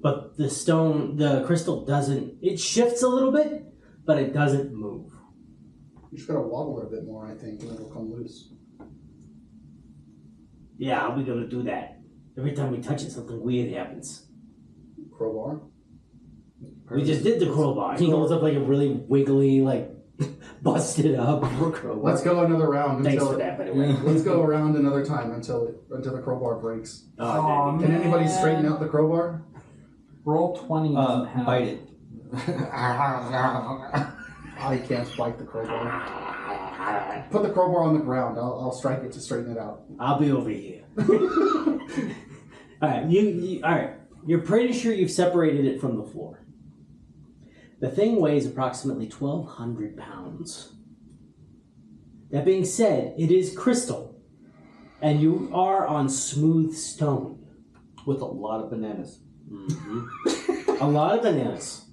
but the crystal doesn't. It shifts a little bit, but it doesn't move. You just gotta wobble it a bit more, I think, and it'll come loose. Yeah, how are we gonna do that? Every time we touch it, something weird happens. Crowbar? We just did the crowbar. He holds up like a really wiggly, like busted up crowbar. Let's go another round. Thanks for that, by the way. Let's go around another time until the crowbar breaks. Oh, Can anybody straighten out the crowbar? Roll 20 doesn't have bite it. I can't bite the crowbar. Put the crowbar on the ground. I'll strike it to straighten it out. I'll be over here. All right, all right. You're pretty sure you've separated it from the floor. The thing weighs approximately 1,200 pounds. That being said, it is crystal, and you are on smooth stone. With a lot of bananas. Mm-hmm. A lot of bananas.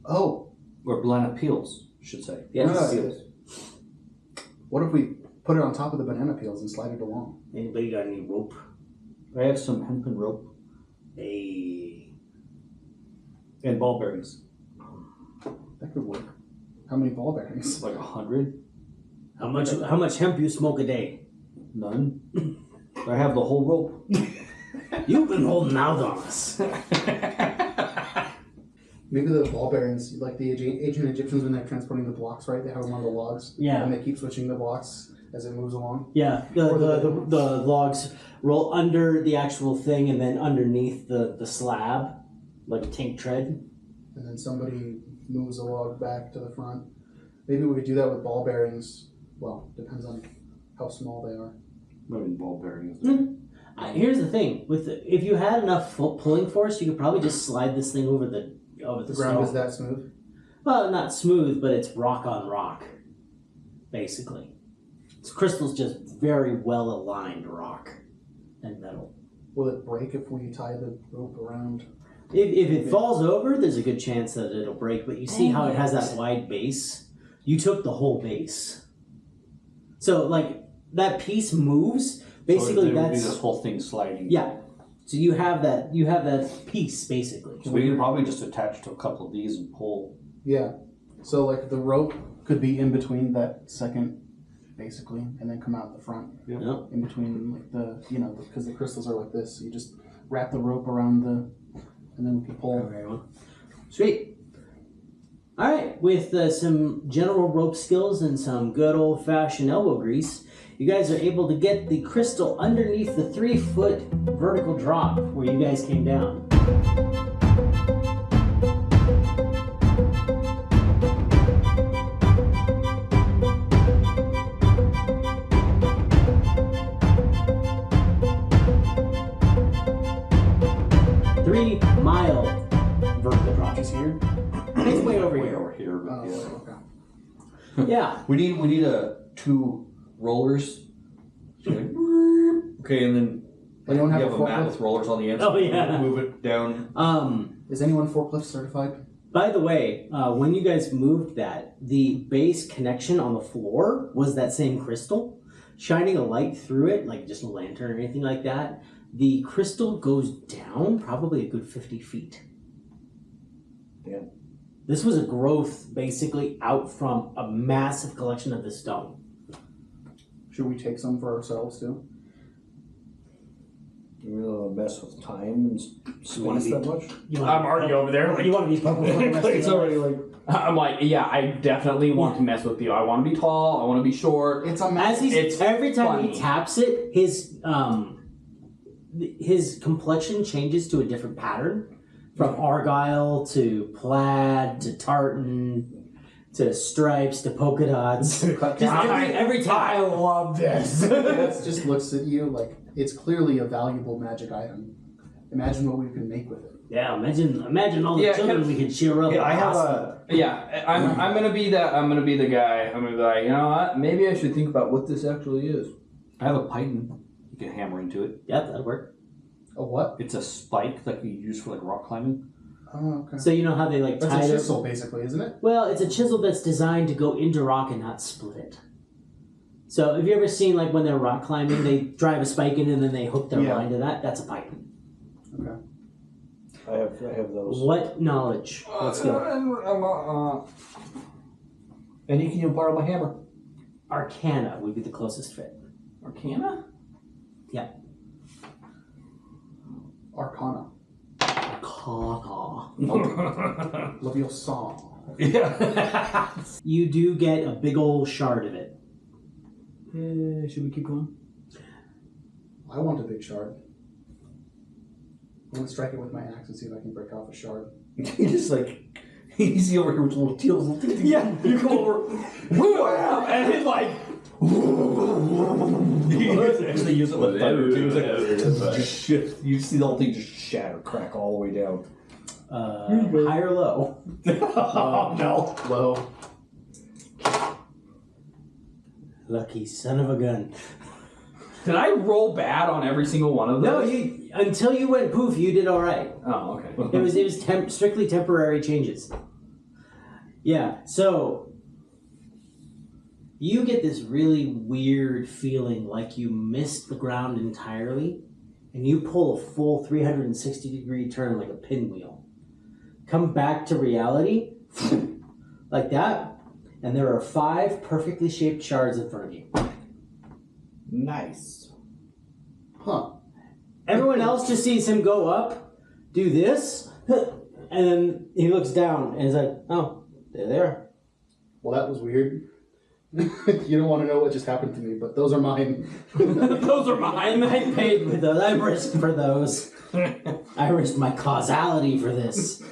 Oh. Or banana peels, I should say. Yes. Peels. What if we put it on top of the banana peels and slide it along? Anybody got any rope? I have some hempen rope. Hey. And ball bearings. That could work. How many ball bearings? Like 100. How much hemp you smoke a day? None. I have the whole rope. You've been holding out on us. Maybe the ball bearings, like the ancient Egyptians when they're transporting the blocks, right? They have them on the logs. Yeah. And they keep switching the blocks as it moves along. Yeah, the logs roll under the actual thing and then underneath the slab, like a tank tread. And then somebody moves the log back to the front. Maybe we could do that with ball bearings. Well, depends on how small they are. Maybe ball bearings. Here's the thing: if you had enough pulling force, you could probably just slide this thing over the The ground stone. is that smooth? Well, not smooth, but it's rock on rock, basically. This crystal's just very well aligned rock and metal. Will it break if we tie the rope around? If it falls over, there's a good chance that it'll break. But you see how it has that wide base? You took the whole base. So, like, that piece moves. Basically, so that's this whole thing sliding. Yeah. So you have that piece basically. So we could probably just attach to a couple of these and pull. Yeah. So like the rope could be in between that second, basically, and then come out the front. Yep. Yep. In between like because the crystals are like this. So you just wrap the rope around and then we can pull. Very well. Sweet. All right. With some general rope skills and some good old-fashioned elbow grease, you guys are able to get the crystal underneath the 3-foot vertical drop where you guys came down. Three-mile vertical drop. Just here. It's way over Way here. over here. But yeah. Okay. Yeah. We need two rollers. Okay, and then Anyone you have have a a mat forklift? with rollers on the end. Oh, yeah. Move it down. Is anyone forklift certified? By the way, when you guys moved that, the base connection on the floor was that same crystal. Shining a light through it, like just a lantern or anything like that, the crystal goes down probably a good 50 feet. Damn. This was a growth basically out from a massive collection of the stone. Should we take some for ourselves too? You really want to mess with time and space that much? I'm already over there. You want to be purple for the rest of It's your already life? like I'm like, yeah, I definitely want to mess with you. I want to be tall. I want to be short. It's a As he's, It's every time funny. he taps it, his complexion changes to a different pattern, from argyle to plaid to tartan to stripes to polka dots. Just every time. I love this. It just looks at you like it's clearly a valuable magic item. Imagine what we can make with it. Yeah, imagine all the Yeah, children we could cheer up. Yeah, I have Awesome. Yeah, I'm gonna be that. I'm gonna be the guy. I'm gonna be like, you know what? Maybe I should think about what this actually is. I have a python. You can hammer into it. Yep, that'll work. A what? It's a spike that you use for like rock climbing. Oh, okay. So you know how they like That's tie a their- chisel, basically, isn't it? Well, it's a chisel that's designed to go into rock and not split it. So have you ever seen like when they're rock climbing, they drive a spike in and then they hook their Yeah. line to that? That's a python. Okay. I have those. What knowledge? Let's go. And you can borrow my hammer. Arcana would be the closest fit. Arcana? Yeah. Arcana. Arcana. Leviosa. Yeah. You do get a big old shard of it. Should we keep going? I want a big shard. I'm gonna strike it with my axe and see if I can break off a shard. You just like, you see over here with little teals. Yeah, you come over. And it like. You actually use it with thunder too. It's like, Yeah. just shift. You see the whole thing just shatter, crack all the way down. High or low? Oh no. Low. Lucky son of a gun. Did I roll bad on every single one of No, those? until you went poof, you did all right. Oh, okay. It was strictly temporary changes. Yeah, so you get this really weird feeling like you missed the ground entirely, and you pull a full 360-degree turn like a pinwheel. Come back to reality, like that, and there are 5 perfectly shaped shards in front of you. Nice. Huh. Everyone else just sees him go up, do this, and then he looks down and is like, oh, they're there. Well, that was weird. You don't want to know what just happened to me, but those are mine. Those are mine. I paid for those. I risked for those. I risked my causality for this.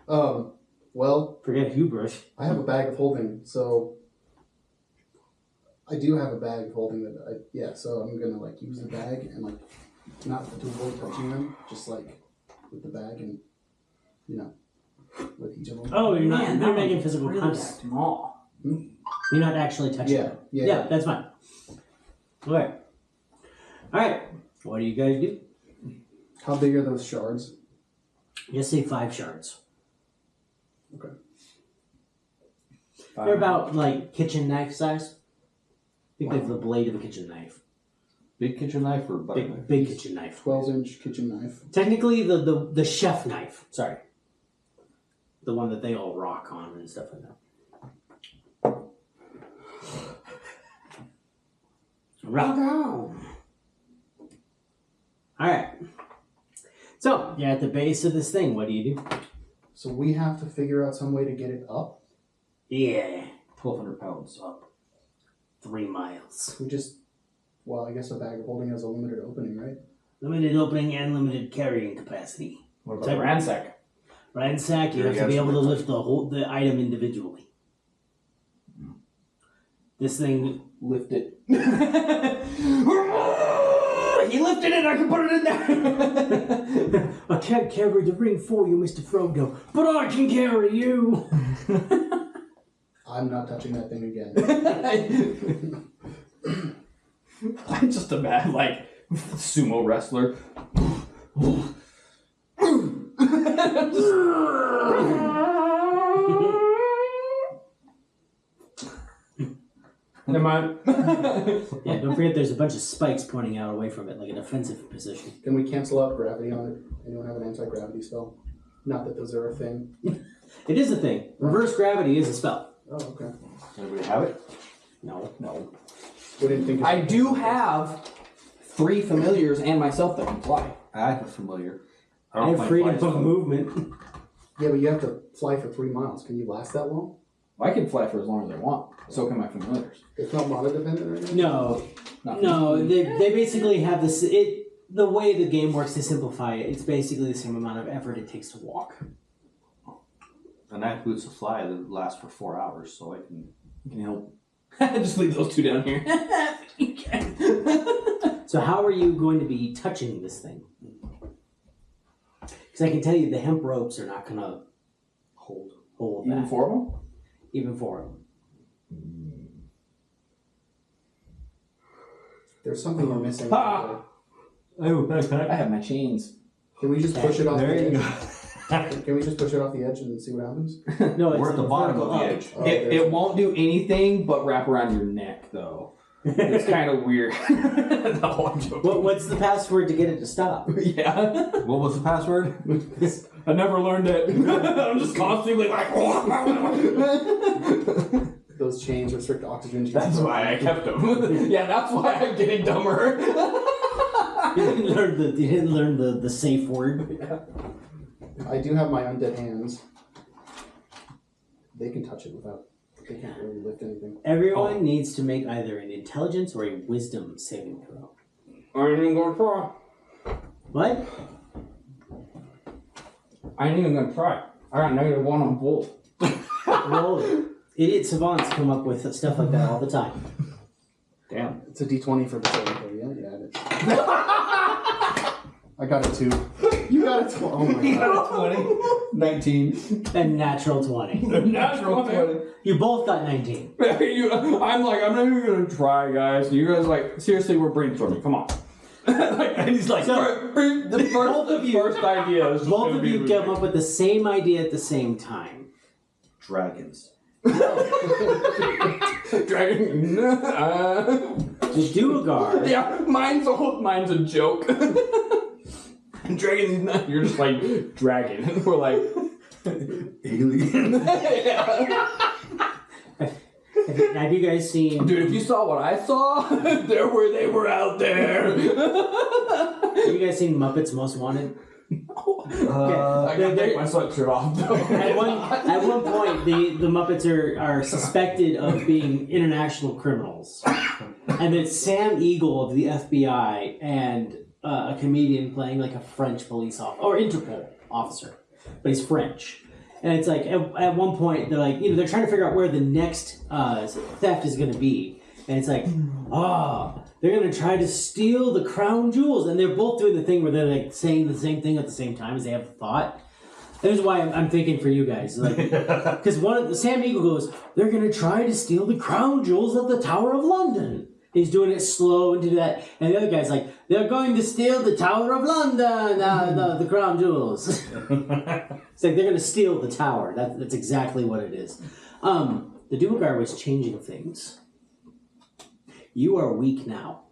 Well, Forget hubris. I have a bag of holding, so I do have a bag of holding that so I'm gonna like use the bag and like not to avoid touching them, just like with the bag and with each of them. Oh, you're Man, not. You're that making one's physical really contact. small. You're not actually touching them. Yeah. That's fine. Okay. All right. What do you guys do? How big are those shards? Just say 5 shards. Okay. They're about like kitchen knife size. I think they're the blade of a kitchen knife. Big kitchen knife or butter knife? Big kitchen knife. 12-inch kitchen knife. Technically, the chef knife. Sorry. The one that they all rock on and stuff like that. Rock on. Alright. So, you're at the base of this thing. What do you do? So we have to figure out some way to get it up. Yeah. 1,200 pounds up. 3 miles. We just, well, I guess a bag of holding has a limited opening, right? Limited opening and limited carrying capacity. What about the ransack? Ransack, you have to be able to lift the item individually. This thing... Lift it. He lifted it, I can put it in there! I can't carry the ring for you, Mr. Frodo, but I can carry you! I'm not touching that thing again. I'm just a mad, like, sumo wrestler. Never mind. Yeah, don't forget there's a bunch of spikes pointing out away from it, like a defensive position. Can we cancel out gravity on it? Anyone have an anti-gravity spell? Not that those are a thing. It is a thing. Reverse gravity is a spell. Oh, okay. Anybody have it? No. We didn't think. I do have 3 familiars and myself that can fly. I have a familiar. I have freedom of movement. Yeah, but you have to fly for 3 miles. Can you last that long? I can fly for as long as I want. So can my familiars. It's not mana dependent or anything? No. They basically have this... The way the game works, to simplify it, it's basically the same amount of effort it takes to walk. And I have boots to fly that last for 4 hours, so I can help. Just leave those 2 down here. So how are you going to be touching this thing? Because I can tell you the hemp ropes are not going to hold Even that. 4 of them? Even 4 of them. There's something we're missing. Ha! Oh, backpack. I have my chains. Can we just push it off There the you edge? go. Can we just push it off the edge and see what happens? No, it's We're at the bottom of vertical the up. edge. Oh, It won't do anything but wrap around your neck, though. It's kind of weird. No, I'm joking. What's the password to get it to stop? Yeah. What was the password? I never learned it. I'm just constantly like. Those chains restrict oxygen. That's why I kept them. Yeah, that's why I'm getting dumber. You didn't learn the safe word. Yeah. I do have my undead hands. They can touch it without. They can't really lift anything. Everyone needs to make either an intelligence or a wisdom saving throw. I ain't even gonna try. What? I ain't even gonna try. I got -1 on both. Roll it. Idiot savants come up with stuff like that all the time. Damn. It's a D20 for the saving throw. Yeah, it is. I got a 2. You got a 2. Oh my You god. got a 20. 19. A natural 20. Natural 20. You both got 19. I'm like, I'm not even gonna try, guys. And you guys like, seriously, we're brainstorming. Come on. Like, and he's like, So, the first idea is just Both gonna of be you come up with the same idea at the same time. Dragons. Dragon. The Duergar. Yeah, mine's a joke. Dragon, you're just like dragon. We're like Alien. yeah. Have you guys seen? Dude, if you saw what I saw, they were out there. Have you guys seen Muppets Most Wanted? I can take my sweatshirt off though. At one point, the Muppets are suspected of being international criminals, and it's Sam Eagle of the FBI and a comedian playing like a French police officer or Interpol officer, but he's French. And it's like at one point they're like, they're trying to figure out where the next theft is going to be, and it's like, they're going to try to steal the crown jewels, and they're both doing the thing where they're like saying the same thing at the same time as they have the thought. This is why I'm thinking for you guys, like, because Sam Eagle goes, they're going to try to steal the crown jewels of the Tower of London. He's doing it slow and do that, and the other guy's like, they're going to steal the Tower of London, the crown jewels. It's like they're going to steal the tower. That's exactly what it is. The Duergar was changing things. You are weak now.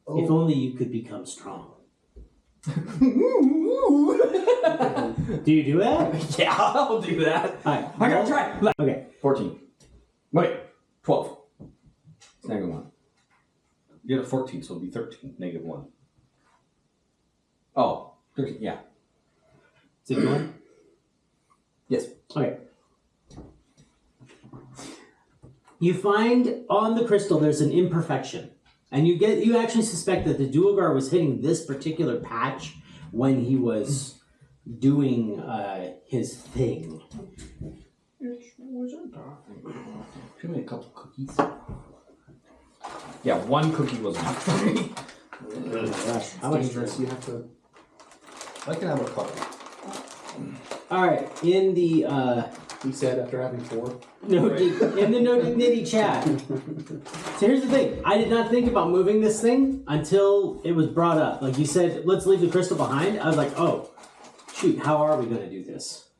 Oh. If only you could become strong. Do you do that? Yeah, I'll do that. All right. I gotta try. Okay. 14. Wait, 12. It's -1. You had a 14, so it'll be 13. -1. Oh, 13. Yeah. Is it going? Yes. Okay. You find on the crystal there's an imperfection, and you actually suspect that the Duergar was hitting this particular patch when he was doing his thing. Give me a couple cookies. Yeah, one cookie was enough for me. Oh my gosh, how It's much? dangerous. You have to. I can have a couple. All right, in the He said after having 4. Nitty chat. So here's the thing: I did not think about moving this thing until it was brought up. Like you said, let's leave the crystal behind. I was like, oh, shoot, how are we going to do this?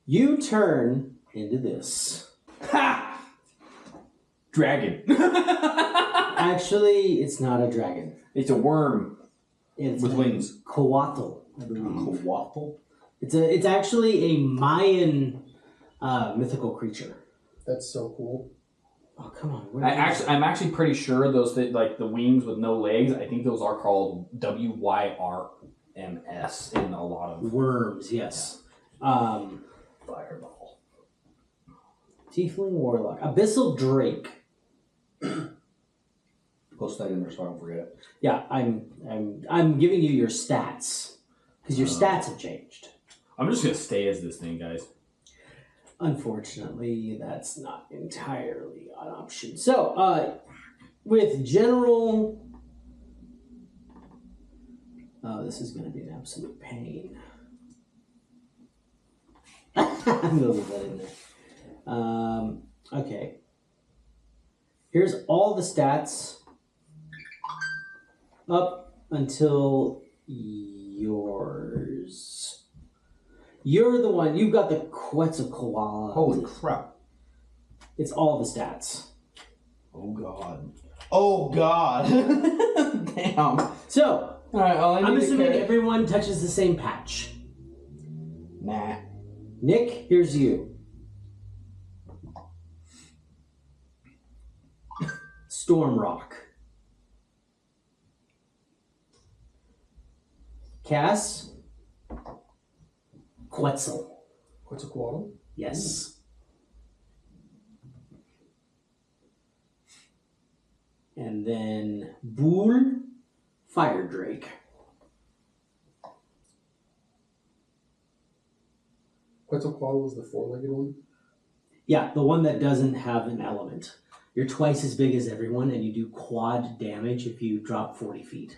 You turn into this. Ha! Dragon. Actually, it's not a dragon. It's a worm. It's With a wings. Coatl, I believe. Coatl? It's actually a Mayan mythical creature. That's so cool. Oh come on! I'm actually pretty sure those like the wings with no legs. I think those are called WYRMS in a lot of worms. Yes. Fireball. Teifling warlock, abyssal drake. Post that in there so I don't forget it. Yeah, I'm giving you your stats because your stats have changed. I'm just gonna stay as this thing, guys. Unfortunately, that's not entirely an option. So, with general, this is going to be an absolute pain. I'm going to leave that in there. Okay. Here's all the stats up until yours. You're the one. You've got the Quetzalcoatl. Holy crap. It's all the stats. Oh god. Oh god. Damn. So, Alright, I'm assuming everyone touches the same patch. Nah. Nick, here's you. Storm Rock. Cass. Quetzal. Quetzalcoatl? Yes. And then Bool, Fire Drake. Quetzalcoatl is the four-legged one? Yeah, the one that doesn't have an element. You're twice as big as everyone, and you do quad damage if you drop 40 feet.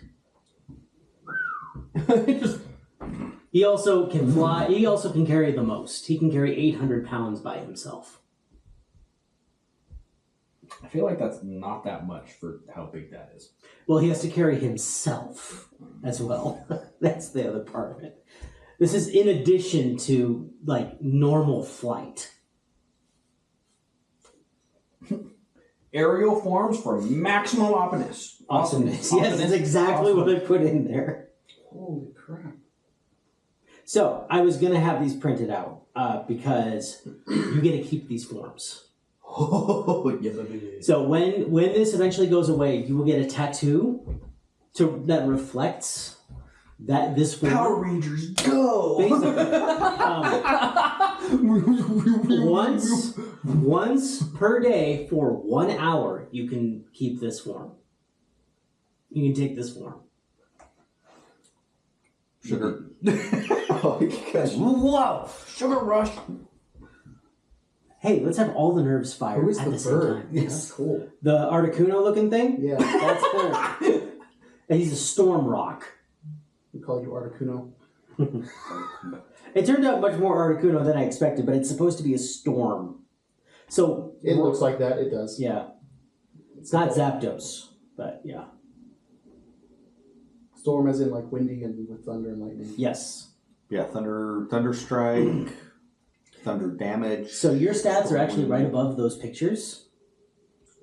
He also can fly. He also can carry the most. He can carry 800 pounds by himself. I feel like that's not that much for how big that is. Well, he has to carry himself as well. That's the other part of it. This is in addition to, like, normal flight. Aerial forms for maximum awesomeness. Awesomeness. Yes, that's exactly what I put in there. Holy crap. So, I was going to have these printed out because you get to keep these forms. Oh, yeah, baby. So when this eventually goes away, you will get a tattoo that reflects that this form. Power Rangers, go! Basically, once per day for 1 hour, you can keep this form. You can take this form. Sugar. Oh, gosh. Whoa! Sugar rush. Hey, let's have all the nerves fired Who is at the the same bird? time. That's cool. The Articuno looking thing? Yeah. That's cool. And he's a storm rock. We call you Articuno. It turned out much more Articuno than I expected, but it's supposed to be a storm. So It looks like that. It does. yeah. It's not Zapdos, but yeah. Storm as in like windy and with thunder and lightning. Yes. Yeah, thunder strike, thunder damage. So your stats are actually right above those pictures.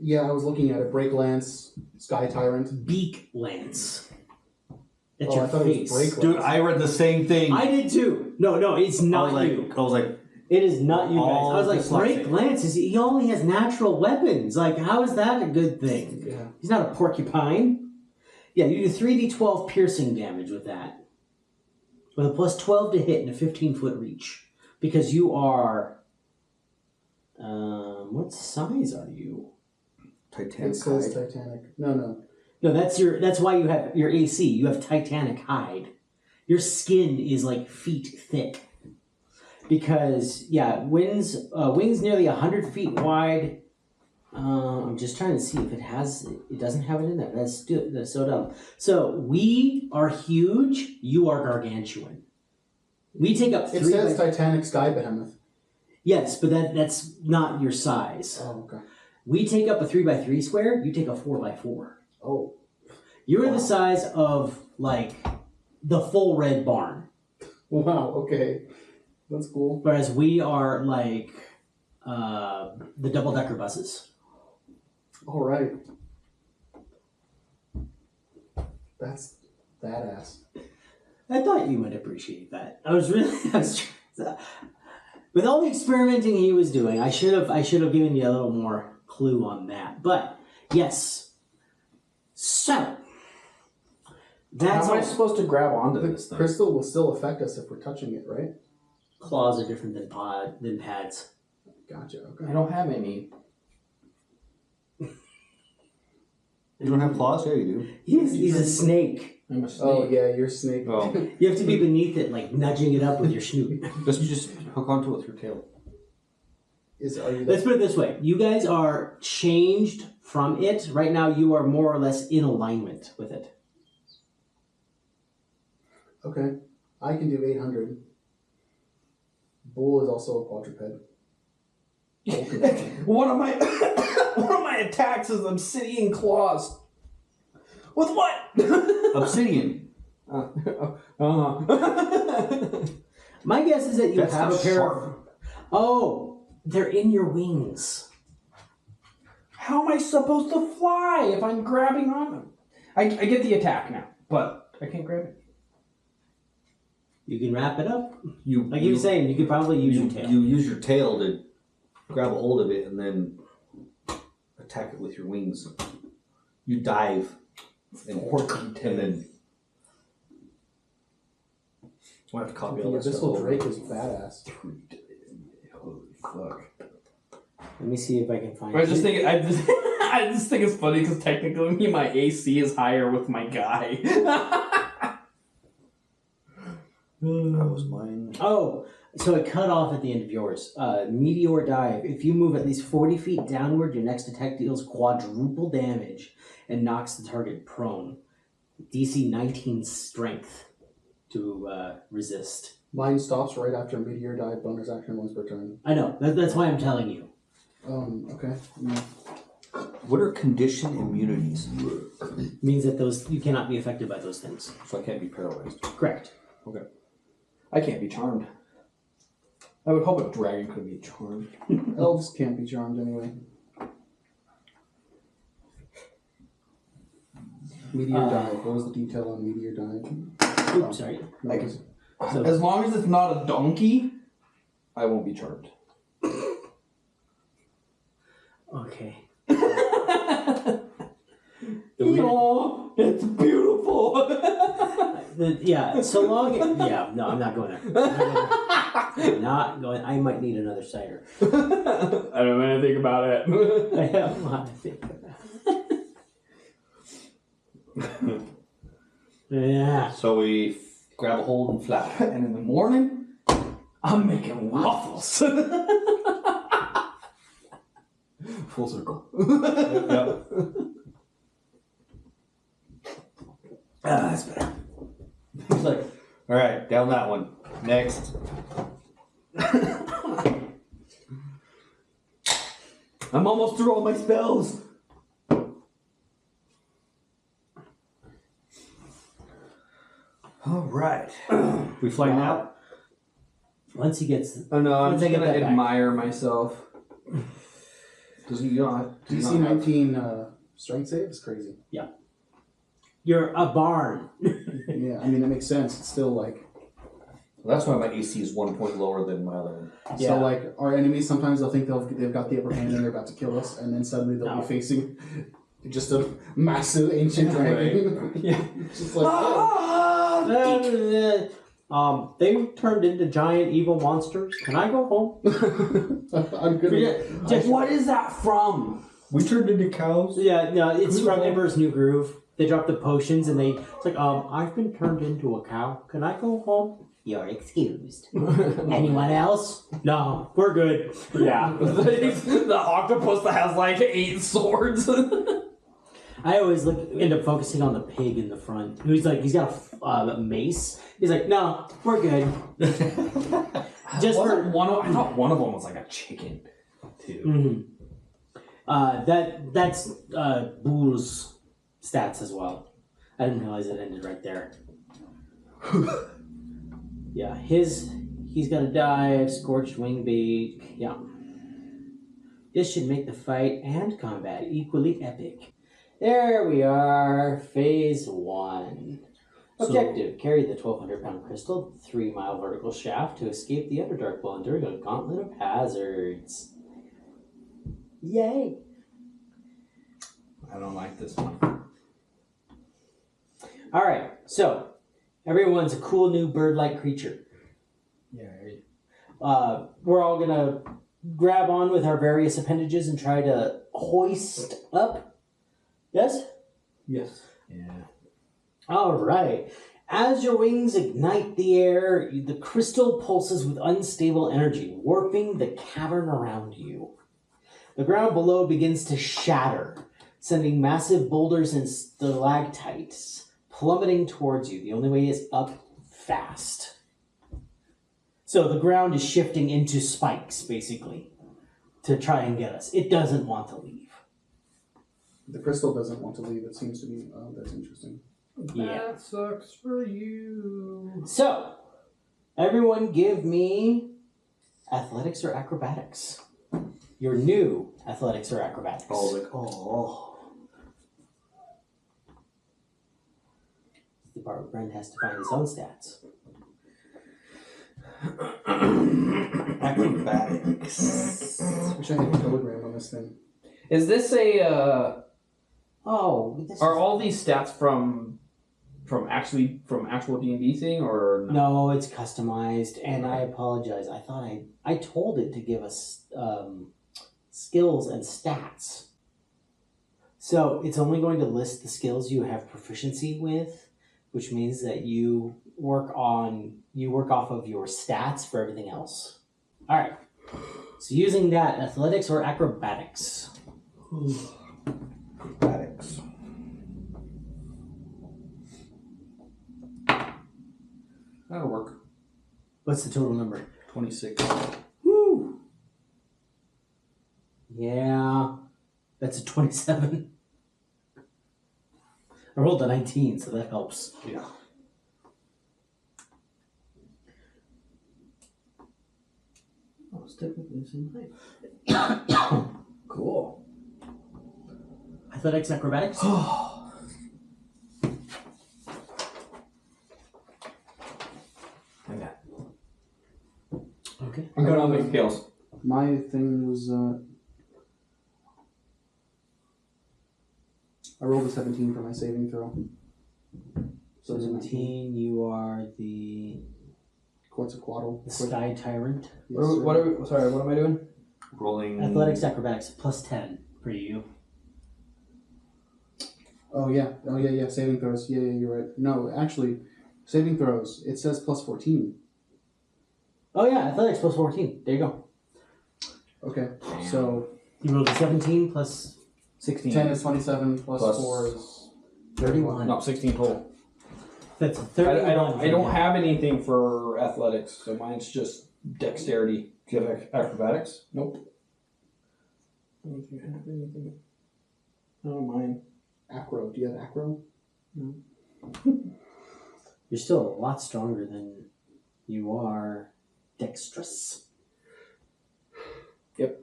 Yeah, I was looking at it. Break Lance, Sky Tyrant. Beak Lance. That's Oh, your I thought face. it was Break Dude, Lance. I read the same thing. I did too. No, it's not you. I was like, It is not you guys. All I was like, dyslexic. Break Lance, he only has natural weapons. Like, how is that a good thing? Yeah. He's not a porcupine. Yeah, you do 3d12 piercing damage with that. With a plus 12 to hit and a 15-foot reach. Because you are... what size are you? Titanic. It says Titanic. No. No, that's why you have your AC. You have Titanic hide. Your skin is like feet thick. Because, yeah, wings nearly 100 feet wide. I'm just trying to see if it doesn't have it in there. That's so dumb. So, we are huge. You are gargantuan. We take up It says Titanic Sky Behemoth. Yes, but that's not your size. Oh, okay. We take up a 3x3 square. You take a 4x4. Oh. You're Wow. the size of, like, the full red barn. Wow, okay. That's cool. Whereas we are, like, the double-decker buses. All right. That's badass. I thought you would appreciate that. With all the experimenting he was doing, I should have given you a little more clue on that. But, yes. So, that's How am I all. supposed to grab onto The this thing? crystal will still affect us if we're touching it, right? Claws are different than pads. Gotcha, I okay. don't have any. You don't have claws? Yeah, you do. He's a snake. I'm a snake. Oh, yeah, you're snake. Oh. You have to be beneath it, like nudging it up with your snoot. Just hook onto it with your tail. Are you Let's put it this way. You guys are changed from it. Right now, you are more or less in alignment with it. Okay. I can do 800. Bull is also a quadruped. One of my attacks is obsidian claws. With what? Obsidian. My guess is that you That's have not a pair sharp. of... Oh, they're in your wings. How am I supposed to fly if I'm grabbing on them? I get the attack now, but I can't grab it. You can wrap it up. You Like you were saying, you could probably use your tail. You use your tail to grab a hold of it and then attack it with your wings. You dive and then. I have to copy all The that stuff. Abyssal Drake is badass. Holy fuck! Let me see if I can find I just think I just think it's funny because technically my AC is higher with my guy. That was mine. Oh, so it cut off at the end of yours. Meteor dive. If you move at least 40 feet downward, your next attack deals quadruple damage and knocks the target prone. DC 19 strength to resist. Mine stops right after Meteor Dive, bonus action once per turn. I know. That's why I'm telling you. Okay. What are condition immunities? Means that those you cannot be affected by those things. So I can't be paralyzed. Correct. Okay. I can't be charmed. I would hope a dragon could be charmed. Elves can't be charmed anyway. Meteor Dive. What was the detail on Meteor Dive? Oops, sorry. No, I As long as it's not a donkey, I won't be charmed. Okay. No, it's beautiful. So long. Yeah, no, I'm not going there. I'm not going. I might need another cider. I don't know anything about it. I have a lot to think about. Yeah. So we grab a hold and fly. And in the morning, I'm making waffles. Full circle. Yep. That's better. He's like, all right, down that one. Next. I'm almost through all my spells. All right. We fly now. Once he gets, Oh no, I'm Once just I get gonna that back. admire myself. Doesn't you don't have, DC 19 strength save is crazy. you're a barn. Yeah, I mean, it makes sense. It's still like... Well, that's why my AC is 1 point lower than my other one. Yeah. So, like, our enemies, sometimes they'll think they've got the upper hand and they're about to kill us, and then suddenly they'll No. be facing just a massive ancient dragon. Yeah. Just like, oh. They turned into giant evil monsters. Can I go home? I'm good. Just what is that from? We turned into cows. Yeah, no, it's from Emperor's New Groove. They drop the potions and it's like, I've been turned into a cow. Can I go home? You're excused. Anyone else? No, we're good. Yeah, the octopus that has like 8 swords. I always end up focusing on the pig in the front. He's got a mace. He's like, no, we're good. Just for I thought one of them was like a chicken, too. that's Bull's stats as well. I didn't realize it ended right there. Yeah, he's got a dive, scorched wing beak. Yeah. This should make the fight and combat equally epic. There we are, phase 1. Objective, carry the 1,200-pound crystal 3-mile vertical shaft to escape the Underdark while enduring a gauntlet of hazards. Yay! I don't like this one. Alright, so, everyone's a cool new bird-like creature. Yeah. We're all gonna grab on with our various appendages and try to hoist up. Yes? Yes. Yeah. All right. As your wings ignite the air, the crystal pulses with unstable energy, warping the cavern around you. The ground below begins to shatter, sending massive boulders and stalactites plummeting towards you. The only way is up fast. So the ground is shifting into spikes, basically, to try and get us. It doesn't want to leave. The crystal doesn't want to leave. It seems to be... Oh, that's interesting. Yeah. That sucks for you. So, Everyone give me athletics or acrobatics. Your new athletics or acrobatics. Oh, like, oh. The part where Brent has to find his own stats. Acrobatics. Wish I had a telegram on this thing. Is this a? Oh, this Are is- all these stats from actual D&D thing or no? No, it's customized, and I apologize. I thought I told it to give us skills and stats. So it's only going to list the skills you have proficiency with, which means that you work off of your stats for everything else. All right. So using that, athletics or acrobatics. Acrobatics. That'll work. What's the total number? 26. Woo! Yeah, that's a 27. I rolled a 19, so that helps. Yeah. Oh, it's technically the same height. Cool. Athletics, acrobatics. Okay. I'm going on the scales. My thing was I rolled a 17 for my saving throw. So it's a 19. 17, you are the Quetzalcoatl. Sky Tyrant. Yes, sir. What am I doing? Rolling. Athletics, acrobatics, plus 10 for you. Oh yeah. Saving throws. Yeah, you're right. No, actually, saving throws. It says plus 14. Oh yeah, athletics plus 14. There you go. Okay, so You rolled a 17 plus 16. 10 is 27 plus Plus 4 is 31. No, 16 total. That's 31. I don't have anything for athletics, so mine's just dexterity. Do you have acrobatics? Nope. I don't think I have anything. Oh, mine. acro. Do you have acro? You're still a lot stronger than you are dexterous. Yep.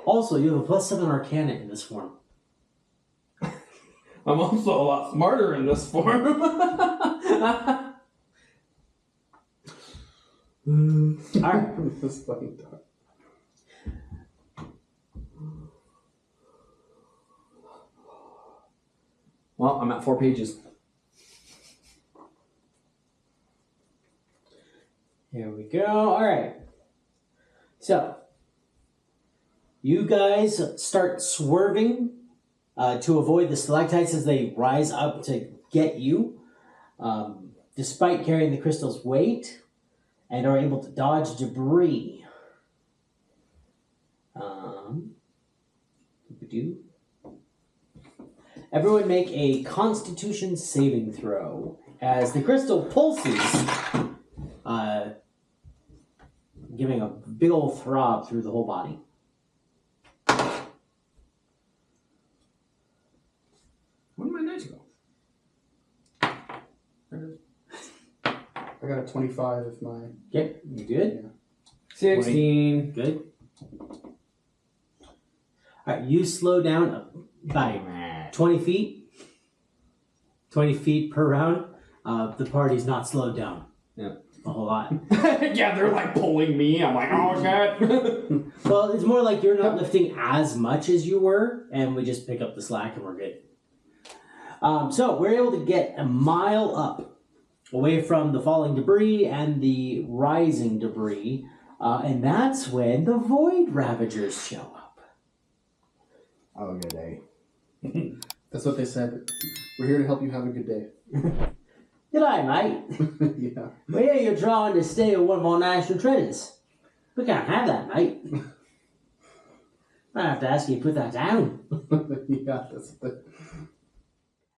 Also, you have a plus 7 Arcana in this form. I'm also a lot smarter in this form. Alright. This fucking dog. Well, I'm at 4 pages. Here we go. Alright. So, you guys start swerving to avoid the stalactites as they rise up to get you, despite carrying the crystal's weight, and are able to dodge debris. Everyone make a Constitution saving throw as the crystal pulses, giving a big old throb through the whole body. Where did my dice go? I got a 25 if my... Okay, you good? 16. Good. Alright, you slow down by 20 feet. 20 feet per round. The party's not slowed down. Yeah. A whole lot. Yeah, they're like pulling me. I'm like, oh god. Well, it's more like you're not lifting as much as you were, and we just pick up the slack and we're good. So we're able to get a mile up, away from the falling debris and the rising debris, and that's when the Void Ravagers show up. Oh, good day. That's what they said. We're here to help you have a good day. G'day, mate. Yeah. We hear you're trying to steal one of our national treasures. We can't have that, mate. I have to ask you to put that down. Yeah, that's the...